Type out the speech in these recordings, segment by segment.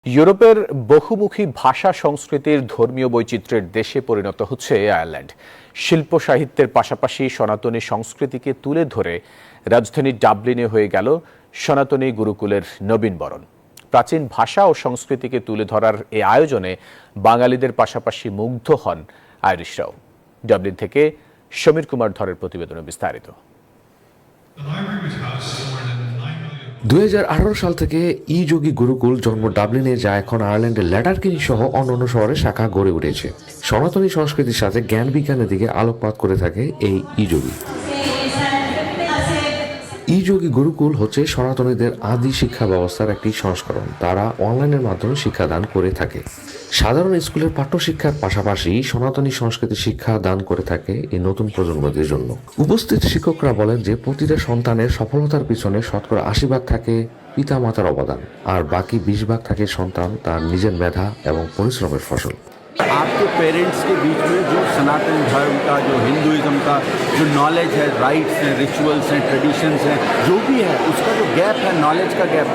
ইউরোপের বহুমুখী ভাষা সংস্কৃতির ধর্মীয় বৈচিত্র্যের দেশে পরিণত হচ্ছে আয়ারল্যান্ড। শিল্প সাহিত্যের পাশাপাশি সনাতনী সংস্কৃতিকে তুলে ধরে রাজধানী ডাবলিনে হয়ে গেল সনাতনী গুরুকুলের নবীনবরণ। প্রাচীন ভাষা ও সংস্কৃতিকে তুলে ধরার এই আয়োজনে বাঙালিদের পাশাপাশি মুগ্ধ হন আইরিশরাও। ডাবলিন থেকে সমীর কুমার ধরের প্রতিবেদনে বিস্তারিত। 2018 সাল থেকে ই যোগী গুরুকুল জন্ম ডাবলিনে, যা এখন আয়ারল্যান্ডের ল্যাটারকিনি সহ অন্যান্য শহরে শাখা গড়ে উঠেছে। সনাতনী সংস্কৃতির সাথে জ্ঞান বিজ্ঞানের দিকে আলোকপাত করে থাকে এই ই যোগী। ই যোগী গুরুকুল হচ্ছে সনাতনীদের আদি শিক্ষা ব্যবস্থার একটি সংস্করণ। তারা অনলাইনের মাধ্যমে শিক্ষাদান করে থাকে। সাধারণ স্কুলের পাঠ্যশিক্ষার পাশাপাশি সনাতনী সংস্কৃতি শিক্ষা দান করে থাকে এই নতুন প্রজন্মদের জন্য। উপস্থিত শিক্ষকরা বলেন যে প্রতিটা সন্তানের সফলতার পিছনে শতকরা 80 ভাগ থাকে পিতা মাতার অবদান, আর বাকি 20 ভাগ থাকে সন্তান তার নিজের মেধা এবং পরিশ্রমের ফসল। आपके पेरेंट्स के बीच में जो सनातन धर्म का, जो हिंदुइज्म का जो नॉलेज है, राइट्स हैं, रिचुअल्स हैं, ट्रेडिशंस हैं, जो भी है उसका जो गैप है, नॉलेज का गैप।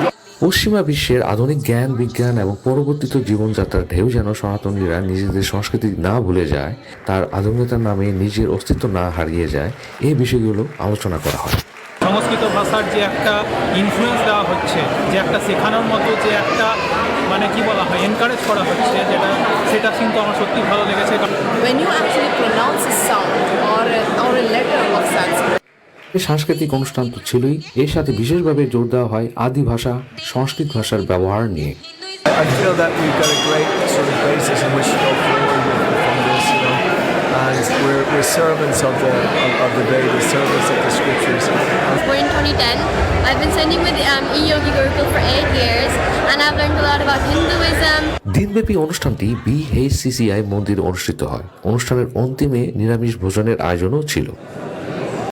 পশ্চিমা বিশ্বের আধুনিক জ্ঞান বিজ্ঞান এবং পরবর্তীত জীবনযাত্রার ঢেউ যেন সনাতনীরা নিজেদের সংস্কৃতি না ভুলে যায়, তার আধুনিকতার নামে নিজের অস্তিত্ব না হারিয়ে যায়, এই বিষয়গুলো আলোচনা করা হয়। সংস্কৃত ভাষার যে একটা ইনফ্লুয়েন্স দেওয়া হচ্ছে, যে একটা শেখানোর মতো যে একটা মানে কি বলা হয় এনকারেজ করা হচ্ছে, সেটা কিন্তু আমার সত্যি ভালো লেগেছে। When you actually pronounce a sound or a letter of Sanskrit, সাংস্কৃতিক অনুষ্ঠান তো ছিলই, এর সাথে বিশেষভাবে জোর দেওয়া হয় আদি ভাষা সংস্কৃত ভাষার ব্যবহার নিয়ে। I feel that we've got a great sort of basis in which to go forward from this, and we're servants of the Vedas, servants of the scriptures. Born in 2010, I've been studying with E-Yogi Gurukul for 8 years, and I've learned a lot about Hinduism. দিনব্যাপী অনুষ্ঠানটি BHCCI মন্দিরে অনুষ্ঠিত হয়। অনুষ্ঠানের অন্তিমে নিরামিষ ভোজনের আয়োজনও ছিল।